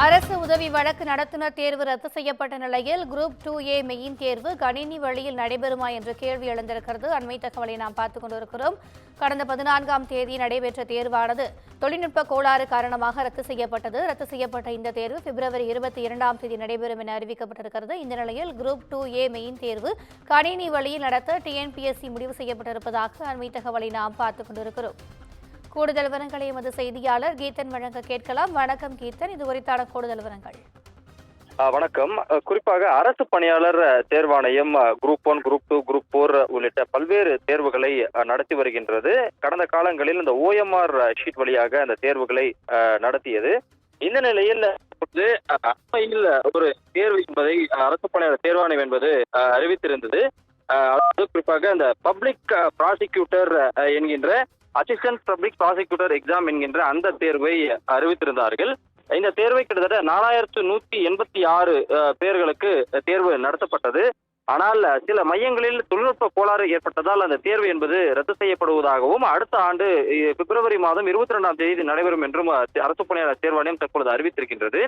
அரசு உதவி வழக்கு நடத்துனர் தேர்வு ரத்து செய்யப்பட்ட நிலையில் குரூப் 2A மெயின் தேர்வு கணினி வழியில் நடைபெறுமா என்ற கேள்வி எழுந்திருக்கிறது. அண்மை தகவலை நாம் பார்த்துக் கொண்டிருக்கிறோம். கடந்த 14ஆம் தேதி நடைபெற்ற தேர்வானது தொழில்நுட்ப கோளாறு காரணமாக ரத்து செய்யப்பட்டது. ரத்து செய்யப்பட்ட இந்த தேர்வு பிப்ரவரி 22ஆம் தேதி நடைபெறும் என அறிவிக்கப்பட்டிருக்கிறது. இந்த நிலையில் குரூப் 2A மெயின் தேர்வு கணினி வழியில் நடத்த TNPSC முடிவு செய்யப்பட்டிருப்பதாக அண்மை தகவலை நாம் பார்த்துக் கொண்டிருக்கிறோம். கூடுதல் விவரங்களை எமது செய்தியாளர் கீதன் வழங்க கேட்கலாம். வணக்கம் கீதன், இது குறித்தான கூடுதல் விவரங்கள். வணக்கம். குறிப்பாக அரசு பணியாளர் தேர்வாணையம் குரூப் 1, குரூப் 2, குரூப் 4 உள்ளிட்ட பல்வேறு தேர்வுகளை நடத்தி வருகின்றது. கடந்த காலங்களில் இந்த OMR ஷீட் வழியாக அந்த தேர்வுகளை நடத்தியது. இந்த நிலையில் அண்மையில் ஒரு தேர்வு என்பதை அரசு பணியாளர் தேர்வாணையம் என்பது அறிவித்திருந்தது. அதாவது குறிப்பாக அந்த பப்ளிக் ப்ராசிக்யூட்டர் என்கின்ற அசிஸ்டன்ட் பப்ளிக் ப்ராசிக்யூட்டர் எக்ஸாம் என்கின்ற அந்த தேர்வை அறிவித்திருந்தார்கள். இந்த தேர்வை கிட்டத்தட்ட 4186 பேர்களுக்கு தேர்வு நடத்தப்பட்டது. ஆனால் சில மையங்களில் தொழில்நுட்ப கோளாறு ஏற்பட்டதால் அந்த தேர்வு என்பது ரத்து செய்யப்படுவதாகவும் அடுத்த ஆண்டு பிப்ரவரி மாதம் 22ஆம் தேதி நடைபெறும் என்றும் அரசு பணியாளர் தேர்வாணையம் தற்பொழுது அறிவித்திருக்கின்றது.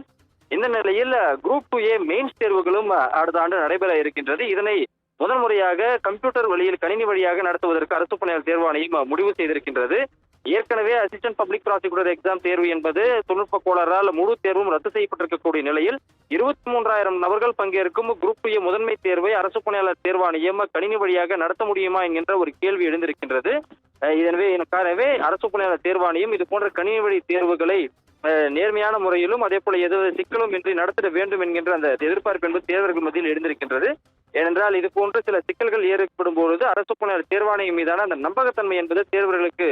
இந்த நிலையில் குரூப் 2A மெயின்ஸ் தேர்வுகளும் அடுத்த ஆண்டு நடைபெற இருக்கின்றது. இதனை முதல் முறையாக கம்ப்யூட்டர் வழியில் கணினி வழியாக நடத்துவதற்கு அரசு பணியாளர் தேர்வாணையம் முடிவு செய்திருக்கின்றது. ஏற்கனவே அசிஸ்டன்ட் பப்ளிக் ப்ராசிக்யூட்டர் எக்ஸாம் தேர்வு என்பது தொழில்நுட்ப கோளாறால் முழு தேர்வும் ரத்து செய்யப்பட்டிருக்கக்கூடிய நிலையில் 23,000 நபர்கள் பங்கேற்கும் குரூப் 2A முதன்மை தேர்வை அரசு பணியாளர் தேர்வாணையம் கணினி வழியாக நடத்த முடியுமா என்கின்ற ஒரு கேள்வி எழுந்திருக்கின்றது. எனவே அரசு பணியாளர் தேர்வாணையம் இது போன்ற கணினி வழி தேர்வுகளை நேர்மையான முறையிலும் அதே போல எதுவும் சிக்கலும் இன்றி நடத்திட வேண்டும் என்கின்ற அந்த எதிர்பார்ப்பு என்பது தேர்வர்கள் மத்தியில் எழுந்திருக்கின்றது. ஏனென்றால் இது போன்ற சில சிக்கல்கள் ஏற்படும் பொழுது அரசு பணியாளர் தேர்வாணையம் மீதான அந்த நம்பகத்தன்மை என்பது தேர்வர்களுக்கு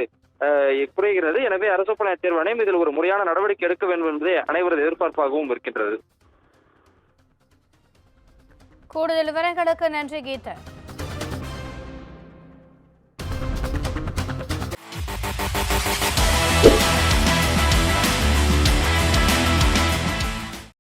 குறைகிறது. எனவே அரசு பணியாளர் தேர்வாணையம் இதில் ஒரு முறையான நடவடிக்கை எடுக்க வேண்டும் என்பதே அனைவரது எதிர்பார்ப்பாகவும் இருக்கின்றது. கூடுதல் விவரங்களுக்கு நன்றி கீதன்.